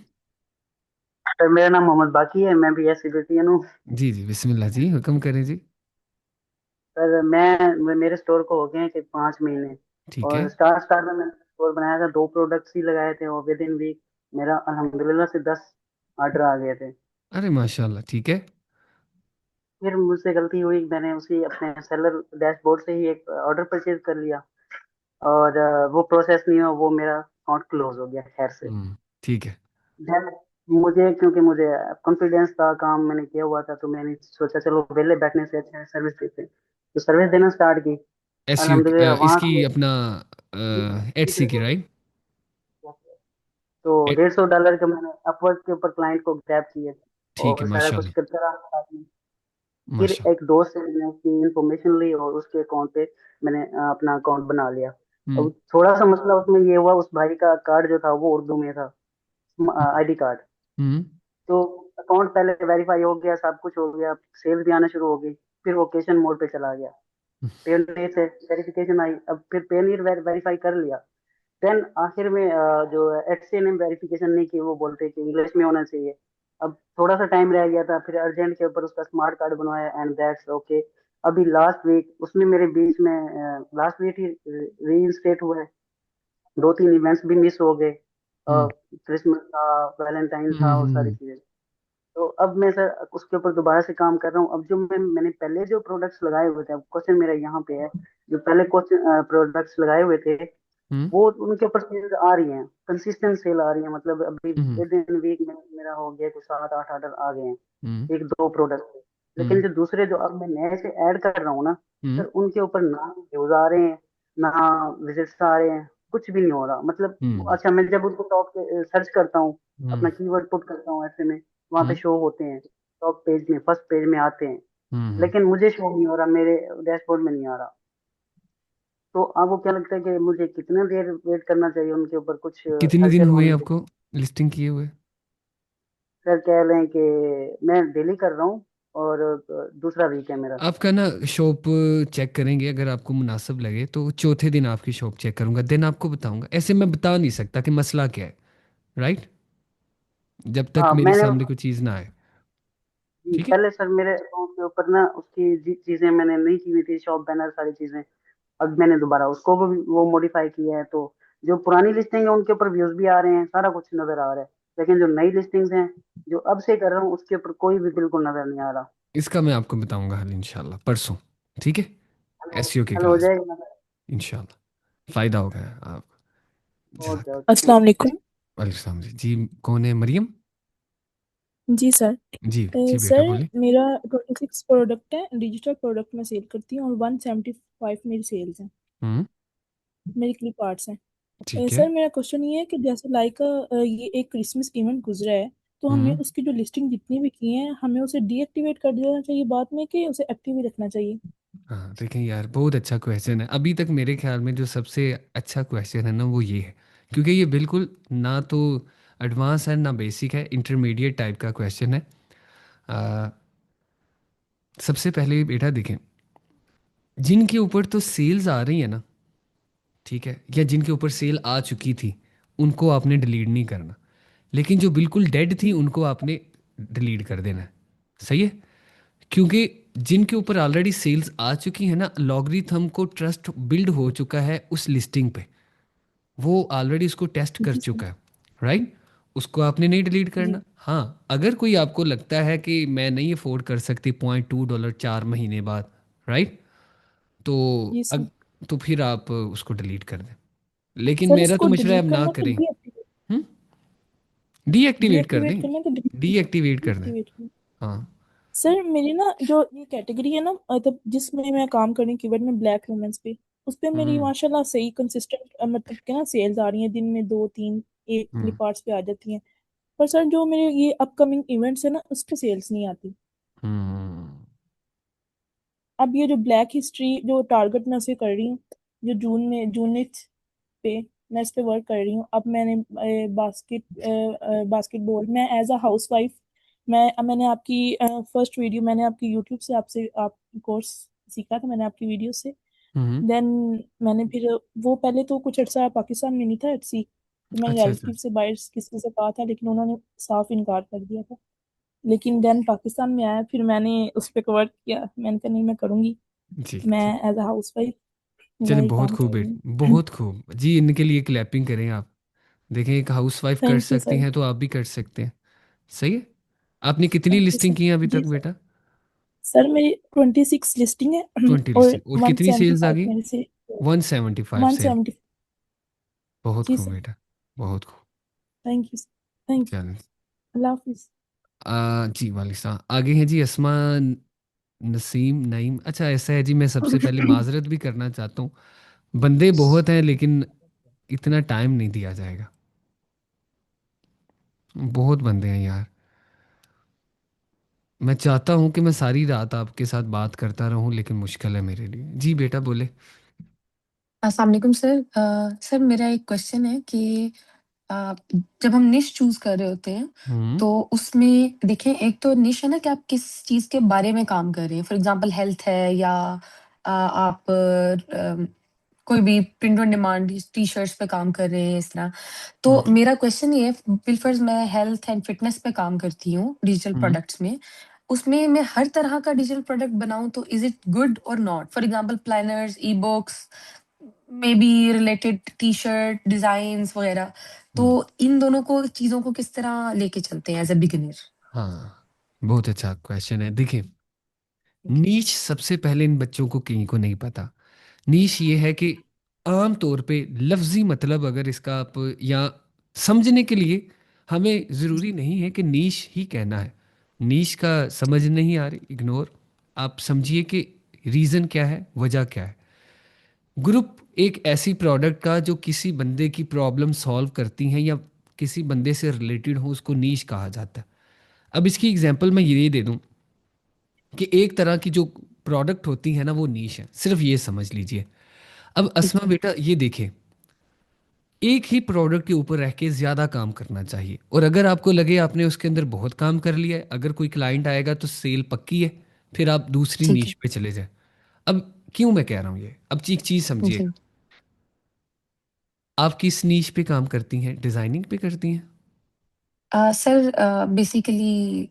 सर मेरा नाम मोहम्मद बाकी है, मैं भी एस सी हूँ। जी जी बिस्मिल्लाह जी, हुक्म करें जी। सर मेरे स्टोर को हो गए हैं कि 5 महीने। ठीक है। और स्टार्ट स्टार्ट में मैंने स्टोर बनाया था, 2 प्रोडक्ट्स ही लगाए थे और विद इन वीक मेरा अल्हम्दुलिल्लाह से 10 ऑर्डर आ गए थे। अरे माशाल्लाह, ठीक है। फिर मुझसे गलती हुई, मैंने उसी अपने सेलर डैशबोर्ड से ही एक ऑर्डर परचेज कर लिया और वो प्रोसेस नहीं हुआ, वो मेरा अकाउंट क्लोज हो गया खैर से। ठीक है। Then मुझे, क्योंकि मुझे कॉन्फिडेंस था, काम मैंने किया हुआ था, तो मैंने सोचा चलो वेले बैठने से अच्छा है सर्विस देते हैं, तो सर्विस देना स्टार्ट की। एसईओ अल्हम्दुलिल्लाह वहां इसकी से अपना एटसी की, राइट? तो $150 का मैंने अपवर्क के ऊपर क्लाइंट को ग्रैब किए ठीक है, और सारा कुछ माशाल्लाह। करता रहा साथ में। फिर माशाल्लाह। एक दोस्त से मैंने उसकी इंफॉर्मेशन ली और उसके अकाउंट पे मैंने अपना अकाउंट बना लिया। हम्म। अब थोड़ा सा मसला उसमें ये हुआ, उस भाई का कार्ड जो था वो उर्दू में था, आईडी कार्ड। हम्म। तो अकाउंट पहले वेरीफाई हो गया, सब कुछ हो गया, सेल्स भी आना शुरू हो गई। फिर वोकेशन मोड पे चला गया, पेनीर से वेरिफिकेशन आई, अब फिर पेनीर वेरीफाई कर लिया। देन आखिर में जो HCNM वेरिफिकेशन नहीं की, वो बोलते कि इंग्लिश में होना चाहिए। अब थोड़ा सा टाइम रह गया था, फिर अर्जेंट के ऊपर उसका स्मार्ट कार्ड बनवाया एंड दैट्स ओके। अभी लास्ट वीक उसमें मेरे बीच में लास्ट वीक ही री इंस्टेट हुआ है। 2-3 इवेंट्स भी मिस हो गए, हम्म। क्रिसमस था, वैलेंटाइन हम्म। था, वो सारी चीजें। तो अब मैं सर उसके ऊपर दोबारा से काम कर रहा हूँ। अब जो मैंने पहले जो प्रोडक्ट्स लगाए हुए थे, अब क्वेश्चन मेरा यहाँ पे है, जो पहले क्वेश्चन प्रोडक्ट्स लगाए हुए थे हम्म। वो उनके ऊपर सेल आ रही हैं, कंसिस्टेंट सेल आ रही है, मतलब अभी हम्म। विद इन वीक में मेरा हो गया कुछ 7-8 ऑर्डर आ गए हैं हम्म। 1-2 प्रोडक्ट पे। लेकिन हम्म। जो दूसरे जो अब मैं नए से ऐड कर रहा हूँ ना हम्म। सर, उनके ऊपर ना व्यूज आ रहे हैं, ना विजिट्स आ रहे हैं, कुछ भी नहीं हो रहा। मतलब हम्म। अच्छा, मैं जब उनको टॉप पे सर्च करता हूँ, हम्म। अपना कीवर्ड पुट करता हूँ, ऐसे में वहां पे हम्म। शो होते हैं, टॉप पेज में फर्स्ट पेज में आते हैं, हम्म। लेकिन मुझे शो नहीं हो रहा, मेरे डैशबोर्ड में नहीं आ रहा। तो आपको क्या लगता है कि मुझे कितने देर वेट करना चाहिए, उनके ऊपर कुछ कितने दिन हलचल हुए होनी चाहिए? आपको लिस्टिंग किए हुए? सर कह लें कि मैं डेली कर रहा हूँ और दूसरा वीक है मेरा। आपका ना शॉप चेक करेंगे, अगर आपको मुनासिब लगे तो चौथे दिन आपकी शॉप चेक करूंगा, देन आपको बताऊंगा। ऐसे मैं बता नहीं सकता कि मसला क्या है, राइट, जब तक हाँ मेरे मैंने सामने कोई चीज़ ना आए। जी, ठीक है। पहले सर मेरे अकाउंट के ऊपर ना उसकी चीजें मैंने नहीं की हुई थी, शॉप बैनर सारी चीजें। अब मैंने दोबारा उसको भी वो मॉडिफाई किया है, तो जो पुरानी लिस्टिंग है उनके ऊपर व्यूज भी आ रहे हैं, सारा कुछ नजर आ रहा है। लेकिन जो नई लिस्टिंग्स हैं जो अब से कर रहा हूँ उसके ऊपर कोई भी बिल्कुल नजर नहीं आ रहा। इसका मैं आपको बताऊंगा हल इंशाल्लाह परसों। ठीक है। हल एसईओ की हल हो क्लास में जाएगा ना सर? इंशाल्लाह फ़ायदा होगा आपको। ओके जज़ाक। ओके, थैंक अस्सलाम वालेकुम। वालेकुम सलाम जी। जी, कौन है? मरियम? जी सर। जी जी बेटा सर बोलिए। मेरा 26 प्रोडक्ट है, डिजिटल प्रोडक्ट मैं सेल करती हूँ और 175 मेरी सेल्स हैं, हम्म। मेरी क्लिप आर्ट्स हैं। ठीक है। सर मेरा क्वेश्चन ये है कि जैसे लाइक ये एक क्रिसमस इवेंट गुजरा है, तो हमें हम्म। उसकी जो लिस्टिंग जितनी भी की है हमें उसे डीएक्टिवेट कर देना चाहिए बाद में, कि उसे एक्टिव ही रखना चाहिए? हाँ देखें यार, बहुत अच्छा क्वेश्चन है। अभी तक मेरे ख्याल में जो सबसे अच्छा क्वेश्चन है ना वो ये है, क्योंकि ये बिल्कुल ना तो एडवांस है ना बेसिक है, इंटरमीडिएट टाइप का क्वेश्चन है। आ, सबसे पहले बेटा देखें, जिनके ऊपर तो सेल्स आ रही है ना, ठीक है, या जिनके ऊपर सेल आ चुकी थी, उनको आपने डिलीट नहीं करना। लेकिन जो बिल्कुल डेड थी उनको आपने डिलीट कर देना है। सही है, क्योंकि जिनके ऊपर ऑलरेडी सेल्स आ चुकी है ना, लॉगरिथम को ट्रस्ट बिल्ड हो चुका है उस लिस्टिंग पे, वो ऑलरेडी उसको टेस्ट कर जी सर। चुका है, राइट। उसको आपने नहीं डिलीट जी करना। हाँ, अगर कोई आपको लगता है कि मैं नहीं अफोर्ड कर सकती $0.2 4 महीने बाद, राइट, तो जी सर। तो फिर आप उसको डिलीट कर दें। लेकिन सर मेरा तो इसको मशवरा है डिलीट अब ना करना कि करें। डीएक्टिवेट? हम्म। डीएक्टिवेट कर डीएक्टिवेट दें। करना कि डीएक्टिवेट कर दें। डीएक्टिवेट करना? हाँ। सर मेरी ना जो ये कैटेगरी है ना, मतलब जिसमें मैं काम कर रही हूँ कीवर्ड में, ब्लैक वुमेन्स पे, उस पे मेरी हम्म। माशाल्लाह सही कंसिस्टेंट मतलब क्या ना सेल्स आ रही हैं, दिन में 2-3 एक हम्म। क्लिप आर्ट्स पे आ जाती हैं। पर सर जो मेरे ये अपकमिंग इवेंट्स है ना उस पे सेल्स नहीं आती। हम्म। अब ये जो ब्लैक हिस्ट्री जो टारगेट मैं उसे कर रही हूँ, जो जून पे मैं इस पे वर्क कर रही हूँ। अब मैंने बास्केटबॉल मैं एज अ हाउस वाइफ, मैंने आपकी फर्स्ट वीडियो मैंने आपकी यूट्यूब से आपसे आप कोर्स सीखा था मैंने आपकी वीडियो से। हम्म। देन मैंने फिर वो पहले तो कुछ अर्सा पाकिस्तान में नहीं था एटसी, तो मैंने अच्छा अच्छा। रिलेटिव से बाहर किसी से कहा था, लेकिन उन्होंने साफ इनकार कर दिया था। लेकिन देन पाकिस्तान में आया, फिर मैंने उस पर वर्क किया, मैंने कहा नहीं मैं करूँगी, जी मैं ठीक। As a housewife. चलिए, वही बहुत काम खूब कर रही बेट, हूँ। बहुत खूब जी। इनके लिए क्लैपिंग करें आप। देखें, एक हाउसवाइफ कर थैंक यू सकती सर। हैं तो आप भी कर सकते हैं। सही है। आपने कितनी थैंक यू लिस्टिंग सर। की हैं अभी जी तक सर। बेटा? सर मेरी 26 लिस्टिंग है 20 और लिस्टिंग, और कितनी सेल्स आ 175 गई? मेरे से 175 सेल। 170। बहुत जी खूब सर। बेटा, बहुत खूब। Thank you sir. Thank you. चलें। अल्लाह हाफिज। जी वाले सलाम। आगे हैं जी अस्मा नसीम नईम। अच्छा, ऐसा है जी, मैं सबसे पहले माजरत भी करना चाहता हूँ। बंदे बहुत हैं लेकिन इतना टाइम नहीं दिया जाएगा। बहुत बंदे हैं यार। मैं चाहता हूँ कि मैं सारी रात आपके साथ बात करता रहूँ, लेकिन मुश्किल है मेरे लिए। जी बेटा बोले। अस्सलाम वालेकुम सर। सर मेरा एक क्वेश्चन है कि जब हम निश चूज कर रहे होते हैं हम्म। तो उसमें देखें, एक तो निश है ना कि आप किस चीज के बारे में काम कर रहे हैं। फॉर एग्जांपल हेल्थ है या आप कोई भी print on demand T shirts पे काम कर रहे हैं इस तरह। तो हम्म। मेरा क्वेश्चन ये है, बिलफर्ज मैं हेल्थ एंड फिटनेस पे काम करती हूँ डिजिटल हम्म। प्रोडक्ट्स में। उसमें मैं हर तरह का डिजिटल प्रोडक्ट बनाऊं तो इज इट गुड और not? For example planners, e books, may be related T shirt design वगैरह। तो हम्म। इन दोनों को चीजों को किस तरह लेके चलते हैं एज अ बिगिनर? हाँ, बहुत अच्छा क्वेश्चन है। देखिए, नीच सबसे पहले इन बच्चों को कहीं को नहीं पता। नीश ये है कि आम तौर पे लफ्जी मतलब अगर इसका आप या समझने के लिए, हमें ज़रूरी नहीं है कि नीश ही कहना है। नीश का समझ नहीं आ रही, इग्नोर। आप समझिए कि रीज़न क्या है, वजह क्या है। ग्रुप एक ऐसी प्रोडक्ट का जो किसी बंदे की प्रॉब्लम सॉल्व करती हैं या किसी बंदे से रिलेटेड हो, उसको नीश कहा जाता है। अब इसकी एग्जांपल मैं ये दे दूं कि एक तरह की जो प्रोडक्ट होती है ना, वो नीश है, सिर्फ ये समझ लीजिए। अब ठीक अस्मा है। बेटा ये देखें, एक ही प्रोडक्ट के ऊपर रह के ज़्यादा काम करना चाहिए। और अगर आपको लगे आपने उसके अंदर बहुत काम कर लिया है, अगर कोई क्लाइंट आएगा तो सेल पक्की है, फिर आप दूसरी ठीक है। नीश पे चले जाए। अब क्यों मैं कह रहा हूँ ये, अब एक चीज़ समझिए। जी। आप किस नीश पे काम करती हैं? डिज़ाइनिंग पे करती हैं? सर बेसिकली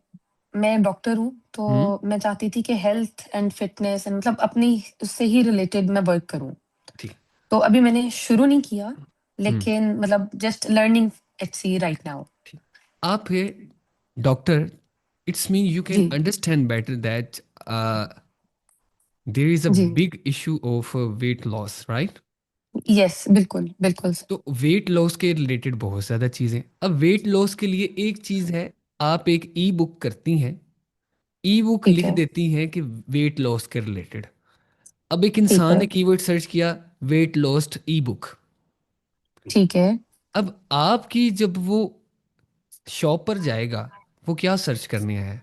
मैं डॉक्टर हूँ, हम्म। तो मैं चाहती थी कि हेल्थ एंड फिटनेस एंड मतलब अपनी उससे ही रिलेटेड मैं वर्क करूँ। ठीक। तो अभी मैंने शुरू नहीं किया, हम्म। लेकिन मतलब just learning Etsy right now. ठीक। आप है doctor, it's mean you can जी। Understand better that there is a जी। Big issue of weight loss, right? Yes, बिल्कुल बिल्कुल सर। तो वेट लॉस के रिलेटेड बहुत ज़्यादा चीज़ें। अब वेट लॉस के लिए एक चीज़ है, आप एक ई बुक करती हैं, ई बुक ठीक लिख है। देती हैं कि वेट लॉस के रिलेटेड। अब एक ठीक इंसान है। ने कीवर्ड सर्च किया, वेट लॉस्ट ई बुक। ठीक है। अब आपकी जब वो शॉप पर जाएगा, वो क्या सर्च करने आया है?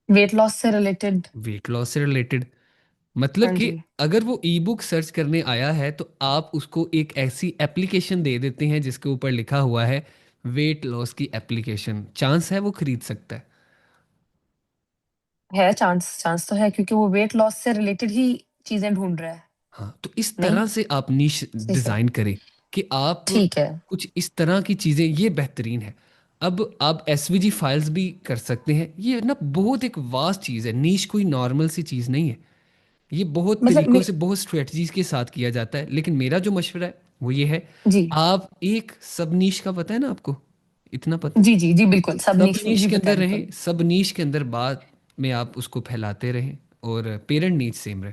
वेट लॉस से रिलेटेड। वेट लॉस से रिलेटेड। मतलब हाँ कि जी। अगर वो ई बुक सर्च करने आया है तो आप उसको एक ऐसी एप्लीकेशन दे देते हैं जिसके ऊपर लिखा हुआ है वेट लॉस की एप्लीकेशन। चांस है वो खरीद सकता है। है चांस, चांस तो है क्योंकि वो वेट लॉस से रिलेटेड ही चीजें ढूंढ रहा है। हाँ, तो इस नहीं। तरह से आप निश जी सर। डिज़ाइन करें कि आप ठीक है। कुछ इस तरह की चीज़ें, ये बेहतरीन है। अब आप एसवीजी फाइल्स भी कर सकते हैं। ये ना बहुत एक वास्ट चीज़ है, नीश कोई नॉर्मल सी चीज़ नहीं है। ये बहुत मतलब तरीकों से, बहुत स्ट्रेटजीज के साथ किया जाता है, लेकिन मेरा जो मशवरा है वो ये है, जी। आप एक सब नीश का पता है ना आपको, इतना पता है, जी जी जी बिल्कुल, सब सब निश में नीश जी के पता है अंदर बिल्कुल। रहें, सब नीश के अंदर बाद में आप उसको फैलाते रहें और पेरेंट नीच सेम रहे।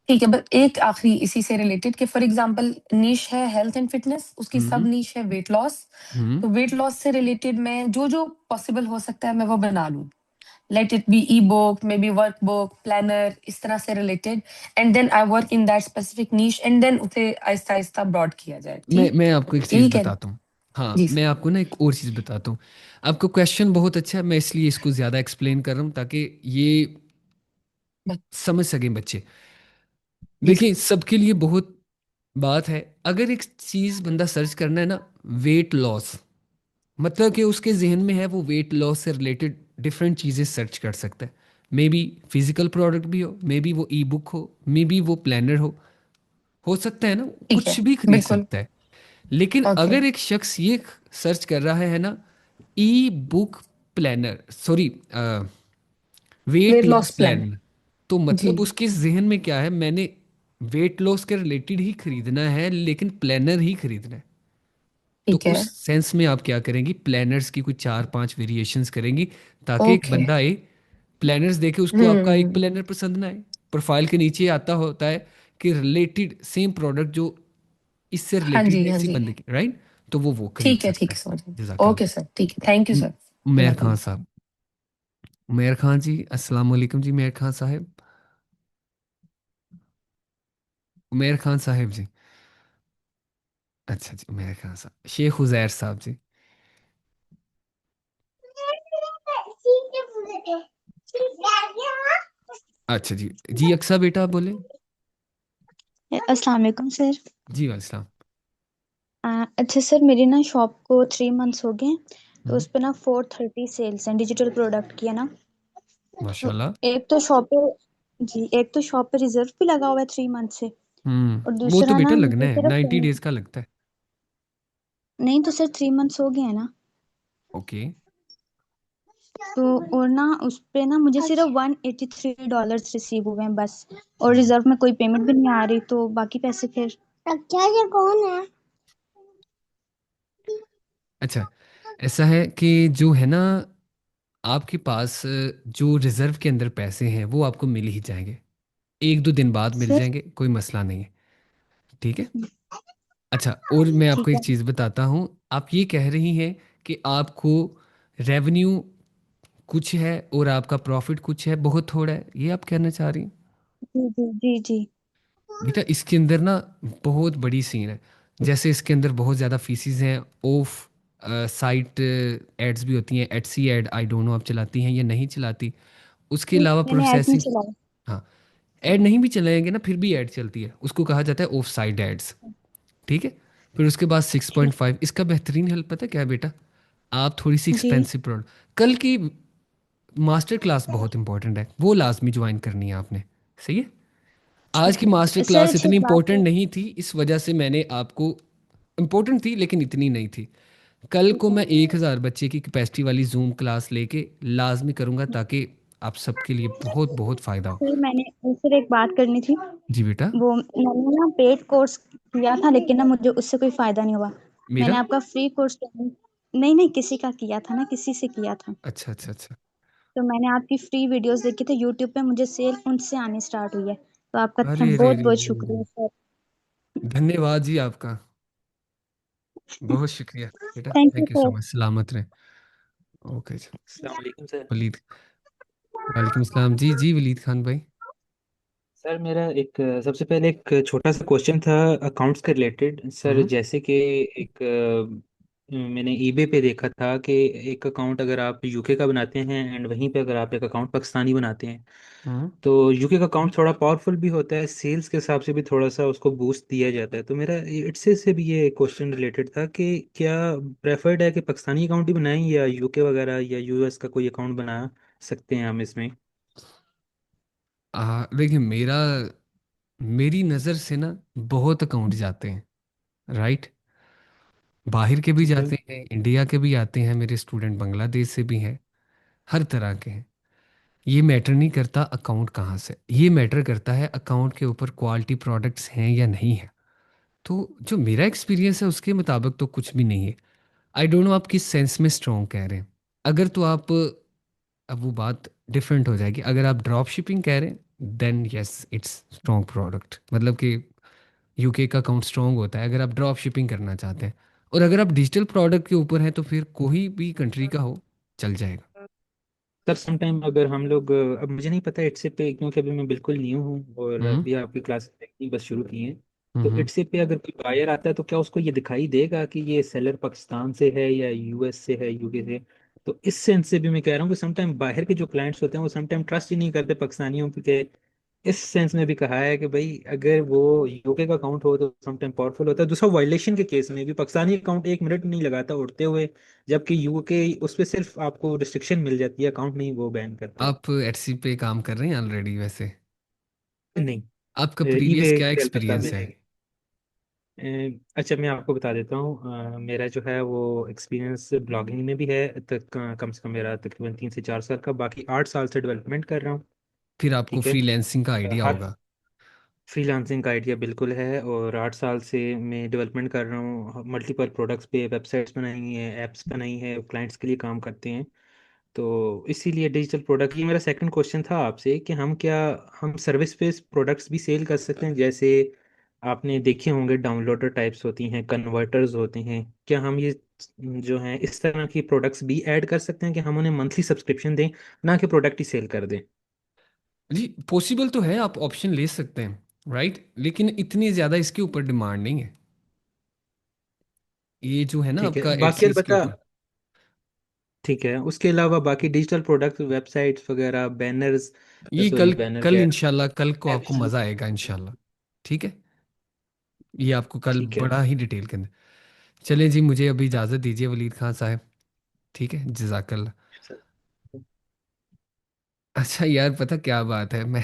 ठीक है, बस एक आखिरी इसी से रिलेटेड कि फॉर एग्जांपल निश है हेल्थ एंड फिटनेस, उसकी सब हम्म। निश है वेट लॉस। हम्म। तो वेट लॉस से रिलेटेड मैं जो जो पॉसिबल हो सकता है मैं वो बना लूं। Let it be ebook, maybe workbook, planner, इस तरह से related. And then I work in that specific niche and then उसे आहिस्ता आहिस्ता ब्रॉड किया जाए। ठीक, मैं आपको एक यही चीज़ कह रहे? बताता हूँ। हाँ, जी मैं सर। आपको ना एक और चीज़ बताता हूँ। आपको क्वेश्चन बहुत अच्छा है, मैं इसलिए इसको ज़्यादा एक्सप्लेन कर रहा हूँ ताकि ये बस- समझ सकें बच्चे। जी सर। देखिए, सबके लिए बहुत बात है। अगर एक चीज़ बंदा सर्च करना है ना, वेट लॉस, मतलब कि उसके जहन में है वो वेट लॉस से रिलेटेड डिफरेंट चीज़ें सर्च कर सकता है। मे बी फिजिकल प्रोडक्ट भी हो, मे बी वो ई बुक हो, मे बी वो प्लानर हो सकता है ना, ठीक है। कुछ भी खरीद बिल्कुल। सकता है। लेकिन ओके। अगर एक शख्स ये सर्च कर रहा है ना, ebook planner, sorry, weight weight loss loss plan. Plan, तो जी। मतलब उसके जहन में क्या है, मैंने वेट लॉस के रिलेटेड ही खरीदना है, लेकिन प्लानर ही खरीदना है। तो ठीक है। उस सेंस में आप क्या करेंगी, प्लानर्स की कुछ 4-5 वेरिएशंस करेंगी, ताकि एक ओके। बंदा आए प्लानर्स देखे, उसको आपका एक हम्म। प्लानर पसंद ना आए, प्रोफाइल के नीचे आता होता है कि रिलेटेड सेम प्रोडक्ट जो इससे हाँ रिलेटेड जी, है हाँ इसी जी। बंदे की, राइट, तो वो खरीद ठीक है, सकता ठीक है, है। समझ गई। जजाकल्ला। ओके सर, ठीक है, thank you sir. Umair Khan जजाकल्ला। साहब, उमैर खान जी, अस्सलाम वालेकुम जी, उमैर खान साहब, उमैर खान साहब जी। अच्छा जी, उमैर खान साहब, शेख उजैर साहब जी। अच्छा जी, जी अक्सा बेटा आप बोले। अस्सलाम वालेकुम सर। जी वालेकुम। अच्छा सर, मेरी ना शॉप को 3 मंथ्स हो गए हैं, तो हम्म, उस पे ना 430 सेल्स हैं डिजिटल प्रोडक्ट की, है ना। तो माशाल्लाह। एक तो शॉप पे जी, एक तो शॉप पे रिजर्व भी लगा हुआ है 3 मंथ से, और वो तो दूसरा बेटा ना लगना मुझे है, सिर्फ 90 डेज का लगता है। नहीं तो सर 3 मंथ्स हो गए हैं ना। ओके। तो और ना उस पे ना मुझे सिर्फ $183 रिसीव हुए हैं बस, और रिजर्व में कोई पेमेंट भी नहीं आ रही, तो बाकी पैसे फिर क्या, ये कौन है। अच्छा, ऐसा है कि जो है ना, आपके पास जो रिजर्व के अंदर पैसे हैं वो आपको मिल ही जाएंगे, 1-2 दिन बाद मिल सर जाएंगे, कोई मसला नहीं है। ठीक है। अच्छा, और मैं आपको ठीक एक है चीज़ बताता हूँ। आप ये कह रही हैं कि आपको रेवेन्यू कुछ है और आपका प्रॉफिट कुछ है, बहुत थोड़ा है, ये आप कहना चाह रही हैं। जी जी जी जी। बेटा इसके अंदर ना बहुत बड़ी सीन है। जैसे इसके अंदर बहुत ज़्यादा फीसिस हैं, ऑफ साइट एड्स भी होती हैं, Etsy ad, I don't know आप चलाती हैं या नहीं चलाती। उसके अलावा मैंने ऐड नहीं प्रोसेसिंग। चलाया। हाँ, ऐड नहीं भी चलाएंगे ना फिर भी ऐड चलती है, उसको कहा जाता है ऑफ साइड एड्स। ठीक है। फिर उसके बाद ठीक। 6.5, इसका बेहतरीन हल पता है क्या है बेटा, आप थोड़ी सी जी एक्सपेंसिव प्रोडक्ट, कल की मास्टर क्लास बहुत इंपॉर्टेंट है, वो लाजमी ज्वाइन करनी है आपने। सही है। आज की ठीक मास्टर है सर। क्लास अच्छा इतनी एक बात इंपॉर्टेंट है। नहीं थी, इस वजह से मैंने आपको, इंपॉर्टेंट थी लेकिन इतनी नहीं थी। कल को मैं 1,000 बच्चे की कैपेसिटी वाली जूम क्लास लेके लाजमी करूँगा, ताकि आप सबके लिए बहुत बहुत फ़ायदा हो। सर मैंने सर एक बात करनी थी। जी बेटा। वो मैंने ना पेड कोर्स किया था, लेकिन ना मुझे उससे कोई फायदा नहीं हुआ। मैंने मेरा। आपका फ्री कोर्स नहीं नहीं, किसी का किया था ना, किसी से किया था। अच्छा अच्छा अच्छा। तो मैंने आपकी फ्री वीडियोस देखी थी यूट्यूब पे, मुझे सेल उनसे आनी स्टार्ट हुई है, तो आपका अरे रे बहुत रे बहुत रे शुक्रिया रे। सर। धन्यवाद जी आपका, बहुत शुक्रिया बेटा, thank you thank you so sir. Much, सलामत रहे। ओके जी। अस्सलाम वालेकुम सर। वलीद। वालेकुम सलाम जी, जी वलीद खान भाई। सर मेरा एक सबसे पहले एक छोटा सा क्वेश्चन था अकाउंट्स के रिलेटेड सर। हम्म जैसे कि एक मैंने ईबे पे देखा था कि एक अकाउंट अगर आप यूके का बनाते हैं एंड वहीं पे अगर आप एक अकाउंट पाकिस्तानी बनाते हैं हम्म। तो यूके का अकाउंट थोड़ा पावरफुल भी होता है, सेल्स के हिसाब से भी थोड़ा सा उसको बूस्ट दिया जाता है। तो मेरा इटसे से भी ये क्वेश्चन रिलेटेड था कि क्या प्रेफर्ड है कि पाकिस्तानी अकाउंट ही बनाएं या यूके वगैरह या यूएस का कोई अकाउंट बना सकते हैं हम इसमें। देखिए मेरी नज़र से ना बहुत अकाउंट जाते हैं, राइट, बाहर के भी ठीक है। जाते हैं, इंडिया के भी आते हैं, मेरे स्टूडेंट बांग्लादेश से भी हैं, हर तरह के हैं। ये मैटर नहीं करता अकाउंट कहाँ से, ये मैटर करता है अकाउंट के ऊपर क्वालिटी प्रोडक्ट्स हैं या नहीं है। तो जो मेरा एक्सपीरियंस है उसके मुताबिक तो कुछ भी नहीं है। आई डोंट नो आप किस सेंस में स्ट्रॉन्ग कह रहे हैं। अगर तो आप, अब वो बात डिफरेंट हो जाएगी, अगर आप ड्रॉप शिपिंग कह रहे हैं then yes it's strong product, मतलब कि यूके का अकाउंट स्ट्रॉन्ग होता है अगर आप ड्रॉप शिपिंग करना चाहते हैं। और अगर आप डिजिटल प्रोडक्ट के ऊपर हैं तो फिर कोई भी कंट्री का हो, चल जाएगा। सर समटाइम अगर हम लोग अब मुझे नहीं पता इट्स पे क्योंकि अभी मैं बिल्कुल न्यू हूँ और हम्म अभी आपकी क्लास देखनी बस शुरू की है। तो हम्म। इट्स पे अगर कोई बायर आता है तो क्या उसको ये दिखाई देगा कि ये सेलर पाकिस्तान से है या यूएस से है, यूके से। तो इस सेंस से भी मैं कह रहा हूँ कि समटाइम बाहर के जो क्लाइंट्स होते हैं वो समटाइम ट्रस्ट ही नहीं करते पाकिस्तानियों पे। इस सेंस में भी कहा है कि भाई अगर वो यूके का अकाउंट हो तो समटाइम पावरफुल होता है। दूसरा वायलेशन के केस में भी पाकिस्तानी अकाउंट 1 मिनट नहीं लगाता उड़ते हुए, जबकि यूके उस पर सिर्फ आपको रिस्ट्रिक्शन मिल जाती है, अकाउंट नहीं वो बैन करता है। आप एटसी पे काम कर रहे हैं ऑलरेडी वैसे, नहीं, आपका प्रीवियस ईबे क्या पे अलबत्ता एक्सपीरियंस है। मैंने अच्छा मैं आपको बता देता हूँ मेरा जो है वो एक्सपीरियंस ब्लॉगिंग में भी है तक कम से कम मेरा तकरीबन 3 से 4 साल का, बाकी 8 साल से डेवलपमेंट कर रहा हूँ। फिर आपको ठीक है। फ्रीलैंसिंग का आइडिया हर होगा। फ्रीलांसिंग का आइडिया बिल्कुल है, और 8 साल से मैं डेवलपमेंट कर रहा हूँ। मल्टीपल प्रोडक्ट्स पे वेबसाइट्स बनाई हैं, ऐप्स बनाई हैं, क्लाइंट्स के लिए काम करते हैं। तो इसीलिए डिजिटल प्रोडक्ट, ये मेरा सेकंड क्वेश्चन था आपसे कि हम सर्विस बेस्ड प्रोडक्ट्स भी सेल कर सकते हैं? जैसे आपने देखे होंगे डाउनलोडर टाइप्स होती हैं, कन्वर्टर्स होते हैं, क्या हम ये जो हैं इस तरह की प्रोडक्ट्स भी ऐड कर सकते हैं कि हम उन्हें मंथली सब्सक्रिप्शन दें, ना कि प्रोडक्ट ही सेल कर दें? जी पॉसिबल तो है, आप ऑप्शन ले सकते हैं, राइट, लेकिन इतनी ज़्यादा इसके ऊपर डिमांड नहीं है। ये जो है ना ठीक है, आपका बाकी एडसीज के अलबत्ता ऊपर। ठीक है, उसके अलावा बाकी डिजिटल प्रोडक्ट, वेबसाइट्स वगैरह, बैनर्स, ये सॉरी कल बैनर कल क्या, इंशाल्लाह, कल को आपको एप्स। मज़ा आएगा इंशाल्लाह। ठीक है, ये आपको कल ठीक है। बड़ा ही डिटेल के अंदर। चलें जी, मुझे अभी इजाज़त दीजिए वलीद खान साहब। ठीक है, जजाकल्ला। अच्छा यार, पता क्या बात है, मैं